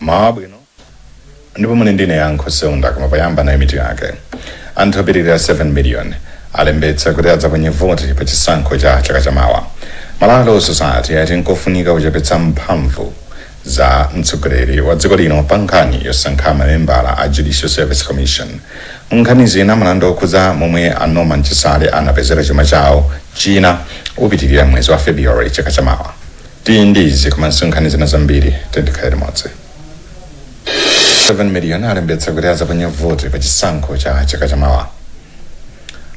Mmawa bwino ndipo muli ndine yankho seunda koma payamba na imiti yake. Anthu opitirira 7 million alembetsa kuti adzaponye voti pa chisankho cha chaka cha Mmawa. Malawi Law Society yati nkofunika kuchepetsa mphamvu za mtsogoleri wa dziko lino pa nkhani yosankha mamembala a Judicial Service Commission. Nkhani zina mlandu okhuza momwe anoma mchisale anapezera chuma chawo china upitirira mwezi wa February chaka cha Mmawa. Ndizi komanso nkhani zina zambiri tendikhaire modzi. 7 million alembetsa kuti adzaponye voti pa chisankho cha chaka cha Mmawa.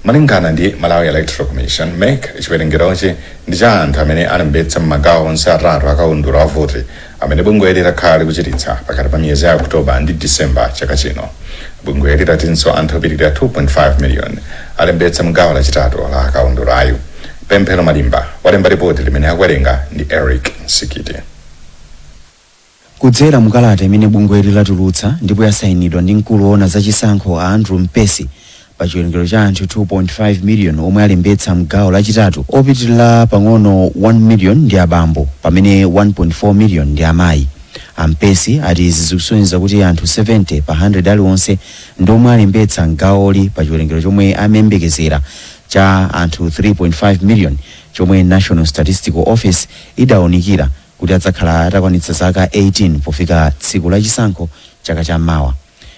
Malingana ndi Malawi Electoral Commission, MEC chiwerengerochi ndi cha anthu amene alembetsa m'magawo onse atatu akaundula wa voti amene bungwe likhale kuchititsa pakati pa miyezi ya Oktoba ndi Disemba chaka chino. Bungwe latinso anthu opitirira 2.5 million alembetsa m'gawo lachitatu la akaundulayu. Pemphero Malimba walemba ripoti limene akuwerenga ndi Eric Sikiti. Kudzera mukalata imene bungwe latulutsa ndipo yasayinidwa ndi mkulu woona za chisankho a Andrew Mpesi pa chiwerengero cha anthu 2.5 million omwe alembetsa m'gawo lachitatu, opitirira pang'ono 1 million ndi abambo pamene 1.4 million ndi amayi. Mpesi ati izi zikusonyeza kuti anthu 70 pa 100 aliwonse ndomwe alembetsa m'gawoli pa chiwerengero chomwe amembekezera cha anthu 3.5 million chomwe National Statistical Office idawunikira kuti adzakhala atakwanitsa zaka 18 pofika tsiku la chisankho chaka cha Mmawa.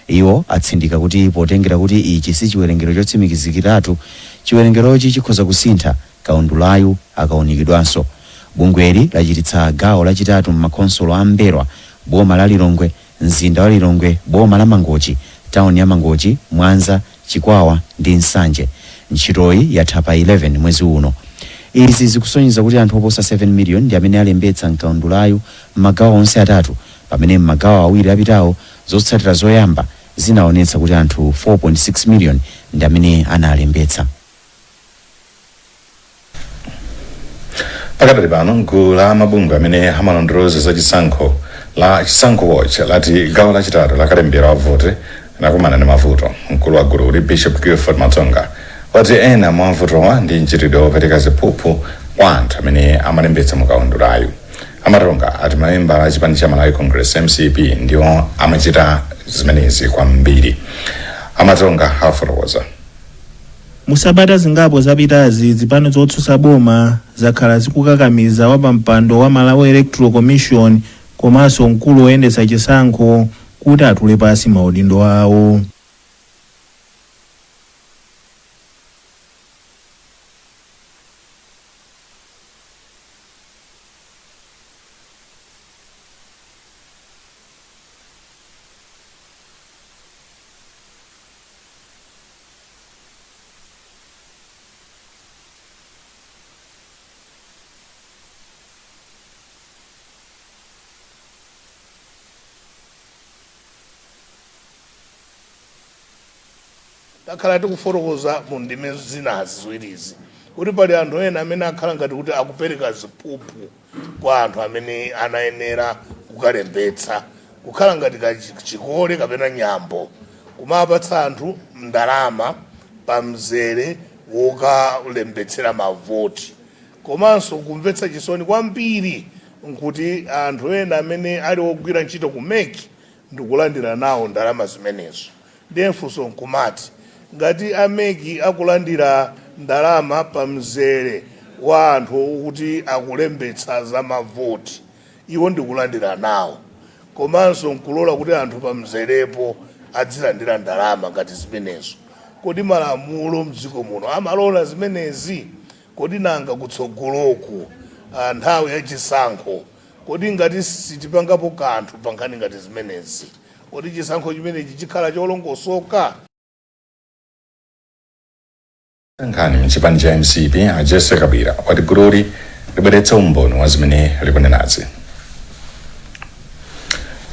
Iwo atsindika kuti potengera kuti ichi si chiwerengero chotsimikizikiratu, chiwerengerochi chikhoza kusintha kaundulayu akaunikidwanso. Bungweli lachititsa gawo lachitatu m'makonsolo a Mberwa, boma la Lilongwe, mzinda wa Lilongwe, boma la Mangochi, tawuni ya Mangochi, Mwanza, Chikwawa ndi Nsanje. Ntchitoyi yatha pa 11 mwezi uno. Izi zikusonyeza kuti anthu oposa 7 million ndi amene alembetsa mkaundulayu m'magawo onse atatu, pamene m'magawo awiri apitawo zotsatira zoyamba zinaonetsa kuti anthu 4.6 million ndi amene analembetsa. Pakadali pano gulu la mabungwe amene amalondoloza za chisankho la Chisankho Watch lati gawo lachitatu la kalembera wa voti nakumana ndi mavuto. Mkulu wa gulu uli Bishop Gifford Matonga wati ena mwa mavutowa ndi mchitidwe wopereka ziphuphu kwa anthu amene amalembetsa mukaundulayu. Amatonga ati mamembala a chipani cha Malawi Congress MCP ndiwo amachita zimenezi kwambiri. Amatonga afotokoza. Musabata zingapo zapitazi zipani zotsutsa boma zakhala zikukakamiza wapampando wa Malawi Electoral Commission komanso mkulu woyendetsa chisankho kuti atule pasi maudindo awo. Takhala tikufotokoza mu ndime zinazi ziwirizi kuti pali anthu ena amene akhala ngati kuti akupereka ziphuphu kwa anthu amene anayenera kukalembetsa, kukhala ngati chikole kapena nyambo, kumapatsa anthu ndalama pa mzere wokalembetsera mavoti. Komanso kumvetsa chisoni kwambiri nkuti anthu ena amene ali ogwira ntchito ku MEC ndikulandira nawo ndalama zimenezo. Ndiye mfunso nkumati ngati ameki akulandira ndalama pa mzere wa anthu kuti akulembetsa za mavoti, iwo ndikulandira nawo, komanso nkulola kuti anthu pa mzerepo adzilandira ndalama ngati zimenezo. Kodi malamulo mdziko muno amalola zimenezi? Kodi nanga kutsogoloku nthawi ya chisankho kodi ngati sitipangapo kanthu pa nkhani ngati zimenezi, kodi chisankho chimenechi chikhala cholongosoka? Nkhani mchipani cha MCP Ajese Kabira wati gululi libweretsa umboni wa zimene likunenazi.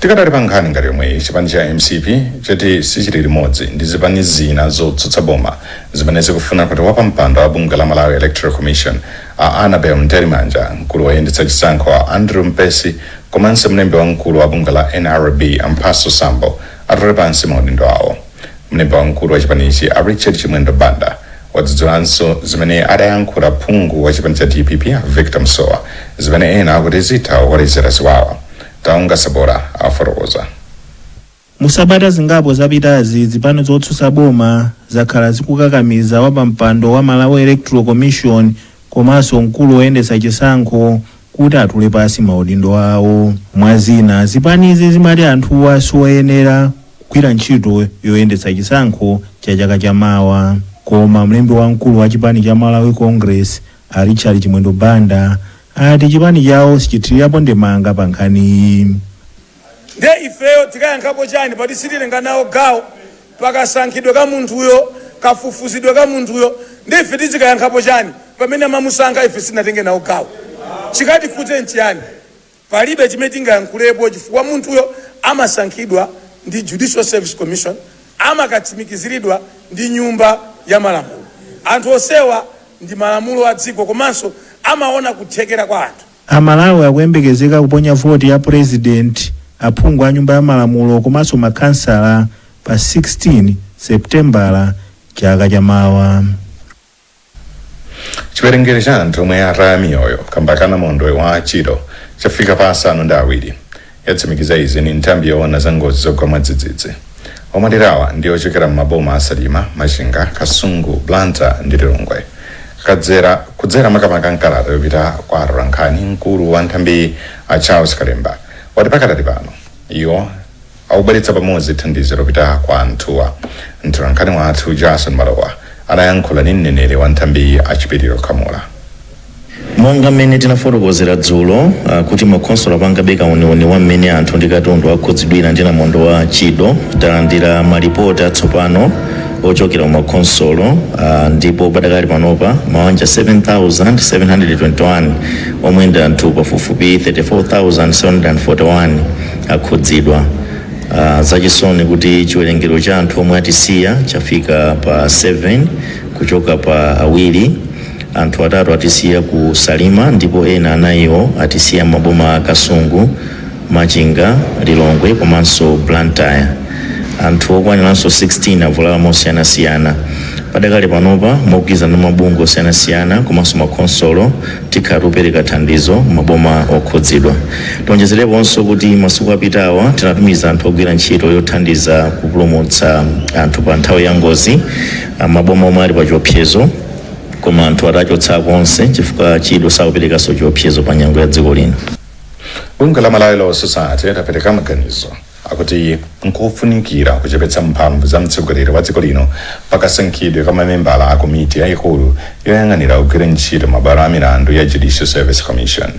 Tikadali pa nkhani ngati yomwe chipani cha MCP choti sichili limodzi ndi zipani zina zotsutsa boma zimene zikufuna kuti wapampando wa bungwe la Malawi Electoral Commission a Annabel Mtelimanja, mkulu woyendetsa chisankho a Andrew Mpesi komanso mlembi wa mkulu wa bungwe la NRB Ampaso Sambo atole pansi maudindo awo. Mlembi wa mkulu wa chipanichi a Richard Chimwendo Banda wadzudzula zimene adayankhula phungu wa chipani cha DPP Victor Msowa zimene ena akuti zitha kuwalezera ziwawa. taunga sabora afotokoza. Musabata zingapo zapitazi zipano zotsutsa boma zakhala zikukakamiza wapampando wa Malawi Electoral Commission komanso mkulu woyendetsa chisankho kuti atule pasi maudindo awo. Mwazina zipanizi zimati anthuwa siwoyenera kugwira ntchito yoyendetsa chisankho cha chaka cha mawa. Koma mlembi wamkulu wa chipani cha Malawi Congress Richard Chimwendo Banda ati chipani chawo sichithirapo ndemanga pa nkhani iyi. Nde ifeyo tikayankhapo chani pati sitilenga nawo gawo pakasankhidwe ka munthuyo kafufuzidwe ka munthuyo nde ife tizikayankhapo chani pamene mamusankha ife sinatenge nawo gawo. Chikatifuze nchiyani palibe chimene tingayankhulepo chifukwa munthuyo amasankhidwa ndi Judicial Service Commission amakatsimikiziridwa ndi nyumba ya malamulo. Anthu osewa ndi malamulo a dziko komanso amaona kuthekera kwa anthu. Amalawi akuyembekezeka kuponya voti ya president, aphungu a nyumba ya malamulo komanso makansala pa 16 Septembala chaka cha mawa. Chiwerengero cha anthu omwe ataya miyoyo kamba ka namondwe wa Chito chafika pa asanu ndi awiri. Yatsimikiza izi ni nthambi yoona za ngozi zogwa mwadzidzidzi. Omalirawa ndi ochokera m'maboma a Salima, Machinga, Kasungu, Blantyre ndi Lilongwe. Kudzera makamaka nkalata yopita kwa Nkhani, mkulu wa nthambi a Charles Kalemba wati pakatali pano iwo akubweretsa pamodzi thandizo lopita kwa anthuwa. Mtolankhani wathu Jason Mmawa anayankhula ndi mneneri wa nthambi Achipiriro Khamula. Monga mmene tinafotokozera dzulo kuti makhonsolo apangabe kauniuni wa mmene anthu ndi katundu akhudzidwira ndi namondo wa Chito, talandira malipoti atsopano ochokera makhonsolo ndipo padakali panopa mawanja 7,721 omwe ndi anthu pafupifupi 34,741 akhudzidwa. Zachisoni kuti chiwerengero cha anthu omwe atisiya chafika pa 7 kuchoka pa awiri. Anthu atatu atisiya ku Salima ndipo ena anayiwo atisiya maboma a Kasungu, Machinga, Lilongwe komanso Blantyre. Anthu okwaniranso 16 avulala mosiyanasiyana. Padakali panopa mogwirizana ndi mabungwe osiyanasiyana komanso makhonsolo tikhala kupereka thandizo maboma okhudzidwa. Tionjezereponso kuti masiku apitawa tinatumiza anthu ogwira ntchito yothandiza kupulumutsa anthu pa nthawi ya ngozi maboma omwe ali pa chiopsezo, koma anthu atachotsa konse chifukwa Chito sakuperekanso chiopsezo pa nyengo ya dziko lino. Bungwe la Malawi Law Society lapereka maganizo akuti nkofunikira kuchepetsa mphamvu za mtsogoleri wa dziko lino pakasankhidwe ka mamembala a komiti yayikulu yoyang'anira kugwira ntchito mabwalo a milandu ya Judicial Service Commission.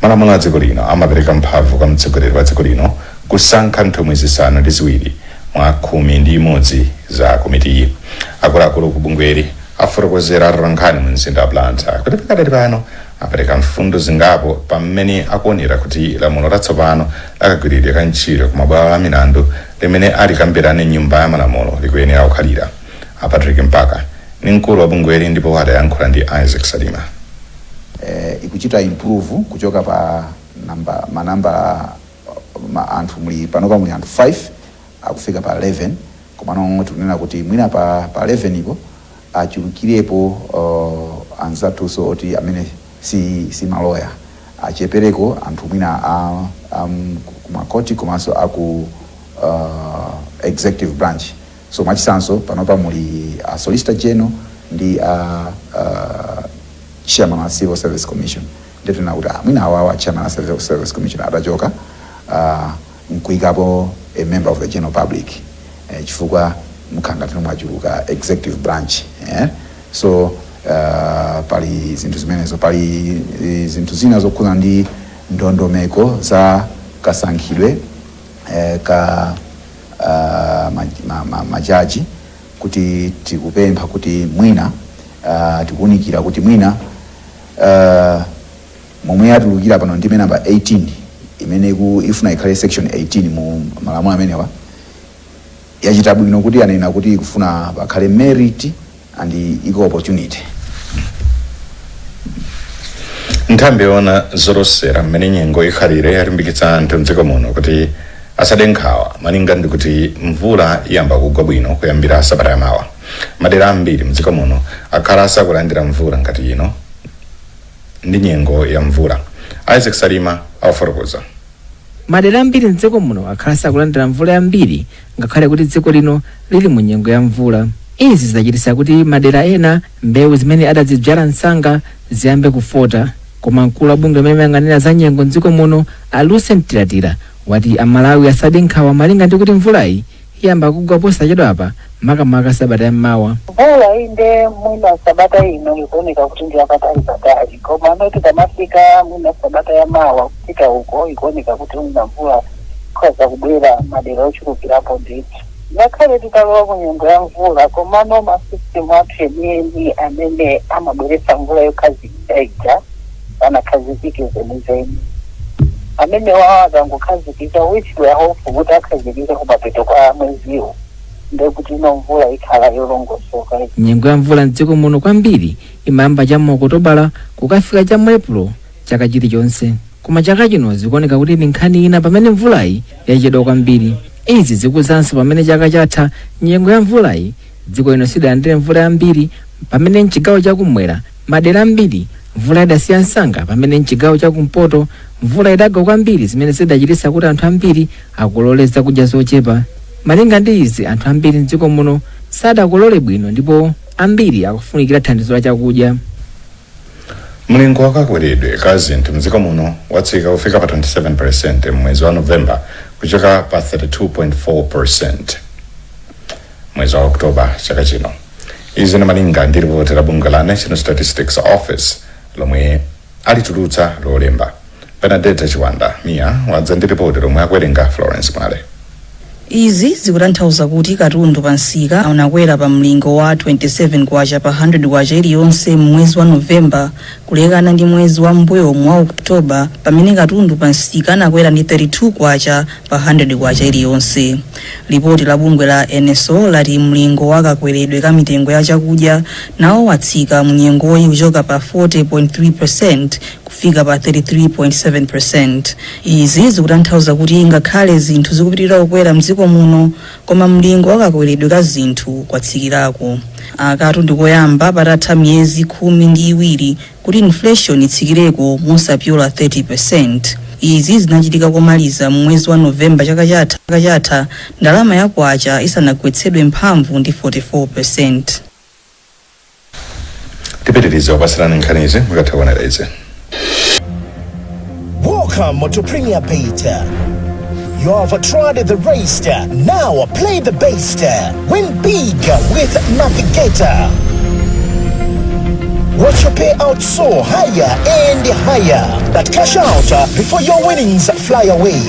Malamulo a dziko lino amapereka mphamvu kwa mtsogoleri wa dziko lino kusankha nthumwi zisanu ndi ziwiri mwa 11 za komitiyi. Akuluakulu ku bungweli afotokozera Nkhani mu mzinda wa Blantyre kuti pakadali pano apereka mfundo zingapo pamene akuonera kuti lamulo latsopano lakagwiridwe ka ntchito ku mabwalo a milandu limene alikambirane nyumba ya malamulo likuyenera kukhalira. Patrick Mpaka ni mkulu wa bungweli ndipo adayankhula ndi Isaac Salima. Ikuchita improve kuchoka pa manamba anthu muli panopa muli anthu 5 akufika pa 11, komano tunena kuti mwina pa 11 ipo achulukirepo anzathuso oti amene si maloya achepereko anthu mwina kumakoti komanso aku executive branch. So machisanso panopa muli Solicitor General ndi Chairman wa Civil Service Commission. Ndetu na kuti mwina awawa Chairman wa Civil Service Commission atachoka nkuikapo a member of the general public chifukwa mkhanga tino mwachuluka executive branch. So pali zinthu zimenezo, pali zinthu zina zokhuza ndi ndondomeko za kasankhidwe ka majaji kuti tikupempha kuti mwina tikuunikira kuti mwina momwe atulukira pano ndime namba 18 imene ifuna ikhale section 18 mu malamulo amenewa yachita bwino kuti anena kuti ikufuna pakhale merit and equal opportunity. Nthambi yoona zolosera mmene nyengo ikhalire yalimbikitsa anthu mdziko muno kuti asade nkhawa malinga ndi kuti mvula iyamba kugwa bwino kuyambira sabata yamawa. Madera ambiri mdziko muno akhala asakulandira mvula ngati ino ndi nyengo ya mvula. Isaac Salima afotokoza. madera ambiri mdziko muno akhala sakulandira mvula yambiri ngakhale kuti dziko lino lili mu nyengo ya mvula. Izi zidachititsa kuti madera ena mbewu zimene adazidzala msanga ziyambe kufota, koma mkulu wa bungwe limene limayang'anira za nyengo mdziko muno aluse mtiratira wati amalawi asade nkhawa malinga ndi kuti mvulayi iyamba kugwa posachedwapa makamaka sabata yammawa. Mvula inde mwina sabata ino ikuoneka kuti ndi yapatali koma anoti kamafika mwina sabata yammawa kufika huko ikuoneka kuti mwina mvula ikhoza kubwera madera ochulukirapo ndithu. Ngakhale tikalowa ku nyengo ya mvula komano masystem athu enieni amene amabweretsa mvula yokhazikika ija anakhazikike zenizeni amene wakangokhazikika which we are hopeful kuti akhazikike kumapeto kwa mweziwo ndekuti ino mvula ikhala yolongosoka. Nyengo ya mvula mdziko muno kwambiri imayamba cham'ma Okutobala kukafika cham'ma Epulo chaka chilichonse, koma chaka chino zikuoneka kuti ndi nkhani ina pamene mvulayi yachedwa kwambiri. Izi zikuzanso pamene chaka chatha nyengo ya mvulayi dziko lino sidalandire mvula yambiri, pamene mchigawo chakumwera madera ambiri mvula idasiya msanga, pamene mchigawo chakumpoto mvula idagwa kwambiri zimene zidachititsa kuti anthu ambiri akuloleza kudya zochepa. Malinga ndi izi anthu ambiri mdziko muno sadakolole bwino ndipo ambiri akufunikira thandizo la chakudya. Mlingo wakakweredwe ka zinthu mdziko muno watsika kufika pa 27% mwezi wa Novemba kuchoka pa 32.4% mwezi wa Oktoba chaka chino. Izi ni malinga ndi ripoti la bungwe la National Statistics Office lomwe alitulutsa lolemba. Benedetta Chiwanda Mia wadza ndi ripoti lomwe akwerenga Florence Male. Izi zikutanthauza kuti katundu pa nsika anakwera pa mlingo wa 27 kwacha pa 100 kwacha iliyonse mwezi wa Novemba kulekana ndi mwezi wa mbuyo wa Oktoba pamene katundu pa nsika anakwera ndi 32 kwacha pa 100 kwacha iliyonse. Ripoti la bungwe la NSO lati mlingo wakakweredwe ka mitengo ya chakudya nawo watsika mnyengoyi kuchoka pa 40.3% kufika pa 33.7%. Izi zikutanthauza kuti ngakhale zinthu zikupitirira kukwera mdziko muno koma mlingo wakakweredwe ka zinthu kwatsikirako. Katundu koyamba patatha miyezi 12 kuti inflation itsikireko mosapyola 30%. Izi zinachitika komaliza mwezi wa Novemba chaka chatha ndalama ya kwacha isanagwetsedwe mphamvu ndi 44%. Tipitirize wapasirani nkhanizi mukathaonera izi. Welcome to Premier Beta. You have tried the race, now play the best. Win big with Navigator. Watch your payout soar higher and higher, but cash out before your winnings fly away.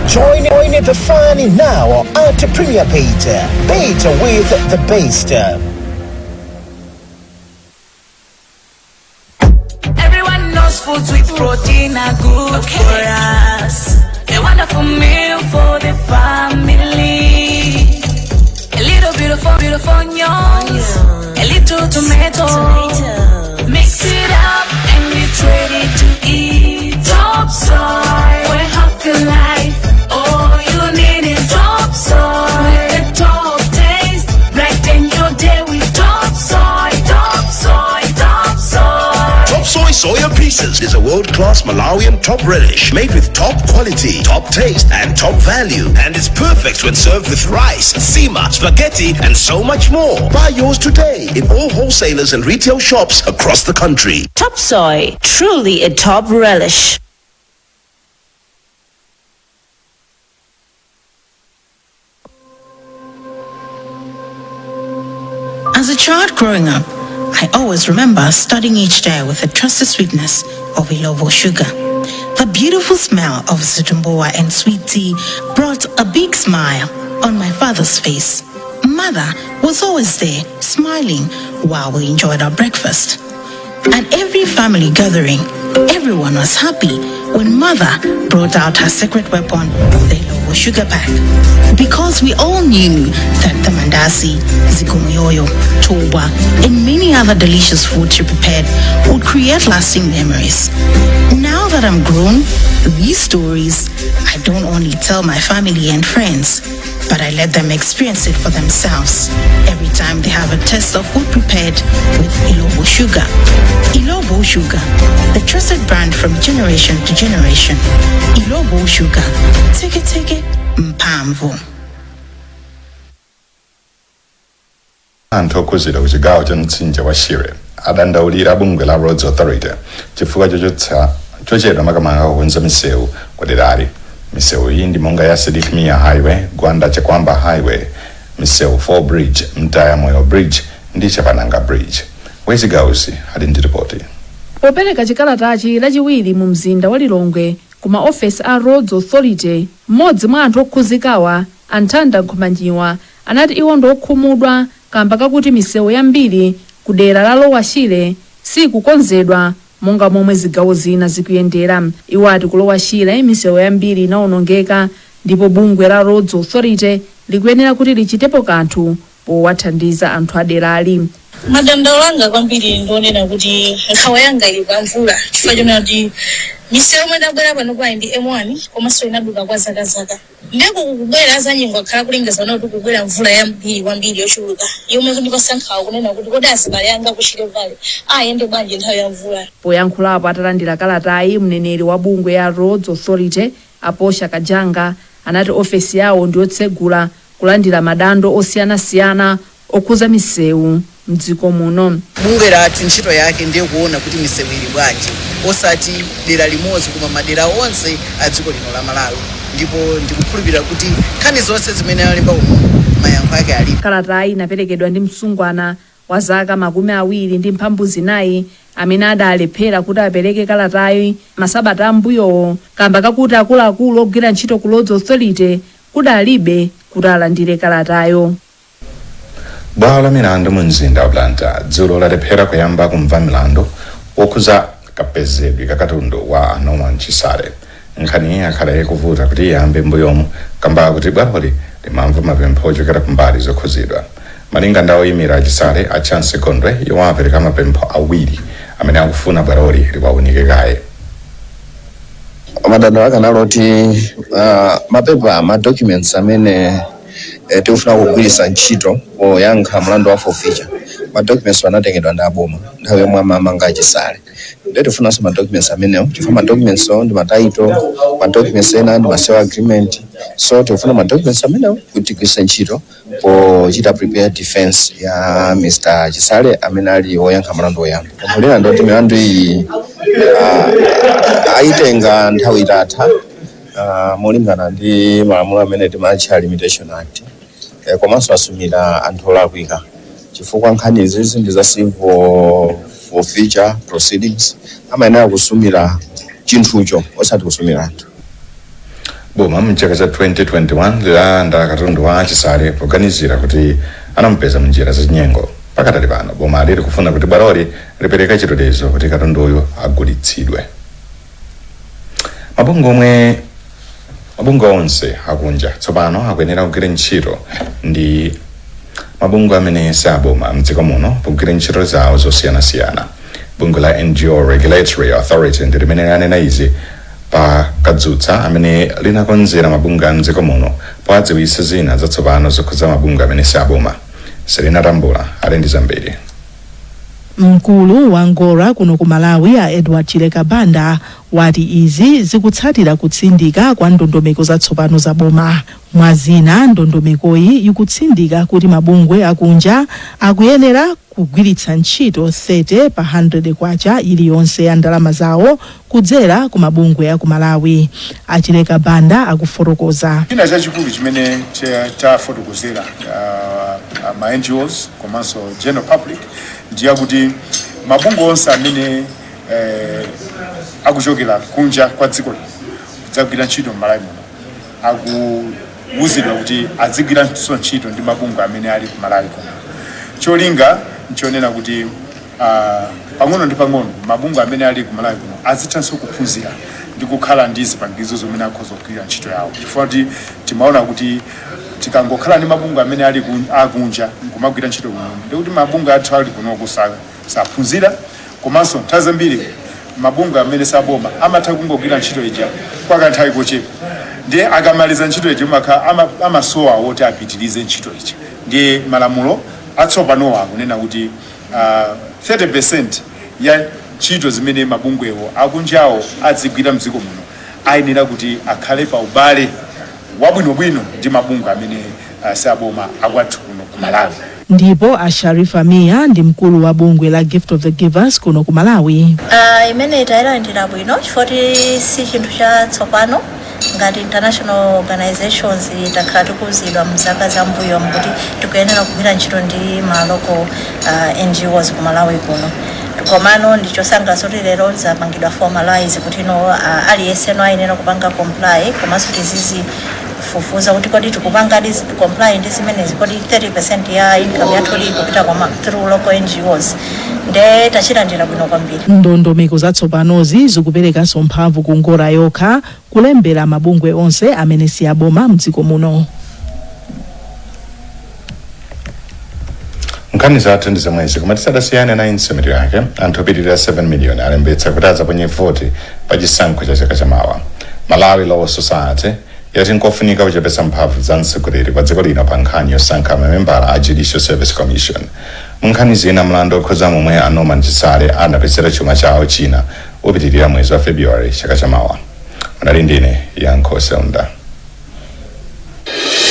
Join the fun now at Premier Beta. Beta with the best. Foods with protein are good for us. A wonderful meal for the family. A little beautiful onions, a little tomato. Mix it up and it's ready to eat. Top soy, we're happy life. All you need is top soy. With the top taste, brighten your day with top soy, top soy, top soy. Top soy soya pieces is a world-class Malawian top relish made with top quality, top taste, and top value, and is perfect when served with rice, sima, spaghetti, and so much more. Buy yours today in all wholesalers and retail shops across the country. Top soy, truly a top relish. As a child growing up, I always remember starting each day with the trusted sweetness of Ilovo sugar. The beautiful smell of Zitumboa and sweet tea brought a big smile on my father's face. Mother was always there, smiling while we enjoyed our breakfast. At every family gathering, everyone was happy when Mother brought out her secret weapon, the Ilovo sugar pack. Because we all knew that the mandasi, zikumuyoyo, toba, and many other delicious foods she prepared would create lasting memories. Now that I'm grown, these stories, I don't only tell my family and friends, but I let them experience it for themselves every time they have a taste of food prepared with Ilovo sugar. Ilovo sugar, the trusted brand from generation to generation. Ilovo sugar, take it, mpamvu. Anthu okhuzidwa ku chigawo cha mtsinje wa Shire adandaulira bungwe la Roads Authority chifukwa chochedwa makamaka kukonza misewu kwaderali. Misewu iyi ndi monga ya Sidikmia Highway, Gwanda Chakwamba Highway, misewu 4 Bridge, Mtaya Moyo Bridge ndi Chapananga Bridge. Wezigausi ali ndi ripoti. Popereka chikalatachi lachiwiri mu mzinda wa Lilongwe kuma office a Roads Authority, mmodzi mwa anthu okhuzikawa Anthanda Nkhomanjiwa anati iwo ndi okhumudwa kamba kakuti misewu yambiri ku dera la Lowa Shire sikukonzedwa monga momwe zigawo zina zikuyendera. Iwo ati ku Lowa Shire misewu yambiri inaonongeka ndipo bungwe la Roads Authority likuyenera kuti lichitepo kanthu powathandiza anthu aderali. Madandaulo anga kwambiri ndionena kuti nkhawa yanga ili pamvula chifukwa chonena kuti misewu imene abwera pano kwa ndi M1 komanso inaduka kwa zaka ndeko kukubwera azanyengo akhala kulengeza kuti kukubwera mvula yambiri kwambiri yochuluka yomwe kundipasa nkhawa kunena kuti kodi azibale anga kuchite vale ayende bwanji nthawi ya mvula. Poyankhulapo atalandira kalatayi mneneri wa bungwe ya Roads Authority Aposha Kajanga anati ofesi yawo ndiyotsegula kulandira madando osiyanasiyana okhuza misewu mdziko muno. Bungwe lathu ntchito yake ndiye kuona kuti misewu ili bwanji osati dera limodzi koma madera onse a dziko lino la Malawi, ndipo ndikukhulupirira kuti nkhani zonse zimene alemba umo mayankho ake ali. Kalatayi inaperekedwa ndi msungwana wa zaka 24 amene adalephera kuti apereke kalatayi masabata ambuyowo kamba kakuti akuluakulu ogwira ntchito ku Roads Authority kudalibe kuti alandire kalatayo. Bwalo la milandu mu mzinda wa Blantyre dzulo lalephera kuyamba kumva milandu okhuza kapezedwe ka katundu wa Norman Chisale. Nkhani yakhala ikuvuta kuti iyambe mbuyomu kamba kuti bwaloli limamva mapempho ochokera kumbali zokhuzidwa. Malinga ndi oyimira Chisale a Chance Kondwe yomwe apereka mapempho awiri amene akufuna bwaloli liwaunike kaye. Madandaulo akanaloti mapepa documents amene tikufuna kugwiritsa ntchito poyankha mlandu wa forfeiture. Documents anatengedwa ndi aboma nthawi yomwe amamanga Chisale. Ndiye tifunanso documents amenewo chifukwa documents ndi mataito, documents ena ndi sale agreement. So tikufuna documents amenewo kuti tigwiritse ntchito pochita prepare defense ya Mr. Chisale amene ali woyankha mlandu woyamba. Kumulira ndoti milandu iyi aitenga nthawi itatha molingana ndi malamulo amene timatcha Limitation Act. Komanso asumira anthu olakwika chifukwa nkhani izi ndi za civil forfeiture proceedings amayenera kusumira chinthucho osati kusumira anthu. Boma mchaka cha 2021 lilanda katundu wa Chisale poganizira kuti anampeza munjira zachinyengo. Pakatali pano boma liri kufuna kuti bwaloli lipereke chitetezo kuti katunduyo agulitsidwe. Mabungwe onse akunja tsopano akuyenera kugwira ntchito ndi mabungwe amene saboma mdziko muno pogwira ntchito zawo zosiyanasiyana. Bungwe la NGO Regulatory Authority ndi limene lanena izi pa kadzutsa amene linakonzera mabungwe a mdziko muno powadziwitsa zina zatsopano zokhuza mabungwe amene saboma. Selina Tambula ali ndi zambiri. Mkulu wa Ngora kuno ku Malawi a Edward Chileka Banda wati izi zikutsatira kutsindika kwa ndondomeko zatsopano za boma. Mwazina ndondomekoyi ikutsindika kuti mabungwe akunja akuyenera kugwiritsa ntchito 30 pa 100 kwacha iliyonse ya ndalama zawo kudzera ku mabungwe a ku Malawi. Achileka Banda akufotokoza. China chachikulu chimene tafotokozera ma NGOs komanso general public ndiye kuti mabungwe onse amene akuchokera kunja kwa dziko kudzagwira ntchito m'Malawi muno akuwuzidwa kuti adzigwira ntchito ndi mabungwe amene ali ku Malawi kuno. Cholinga nchonena kuti pang'ono ndi pang'ono mabungwe amene ali ku Malawi kuno azithanso kuphunzira ndi kukhala ndi zipangizo zomwe akhoza kugwira ntchito yawo chifukwa kuti timaona kuti tikangokhala ndi mabungwe amene ali akunja kumagwira ntchito kuno ndikuti mabungwe athu ali kuno saphunzira komanso nthawi zambiri mabungwe amene saboma amatha kungogwira ntchito ija kwa kanthawi kochepa ndiye akamaliza ntchito ija amasowa woti apitirize ntchito ija ndiye malamulo atsopanowa akunena kuti 30% ya ntchito zimene mabungwewo akunjawo adzigwira mdziko muno ayenera kuti akhale pa ubale wabwinobwino ndi mabungwe amene saboma akwathu kuno ku Malawi. Ndipo Asharifa Mia ndi mkulu wa bungwe la Gift of the Givers kuno ku Malawi. Imene itayilandira bwino chifukwa si chinthu chatsopano ngati international organizations takhala tikuzidwa mzaka zambuyo kuti tikuyenera kugwira ntchito ndi maloko NGOs ku Malawi kuno. Komano ndichosangalatsa kuti lero zapangidwa formalize kuti aliyense ayenera kupanga comply komanso tizizi fufuza kuti kodi tikupanga comply ndi zimenezi kodi 30% ya income yathu ikupita through local NGOs nde tachilandira bwino kwambiri. Ndondomeko zatsopanozi zikuperekanso mphamvu ku ngora yokha kulembera mabungwe onse amene si aboma mdziko muno. Nkhani zathu ndi zomwezi koma tisadasiyane na insemeti yake anthu opitirira 7 million alembetsa kuti adzaponye voti pa chisankho cha chaka chamawa. Malawi Law Society yati nkofunika kuchepetsa mphamvu za mtsogoleri pa dziko lino pa nkhani yosankha mamembala a Judicial Service Commission. Nkhani zina mlandu okhoza momwe Norman Chisale anapezera chuma chawo china opitirira mwezi wa February chaka chamawa. Ndine Yankho Selda.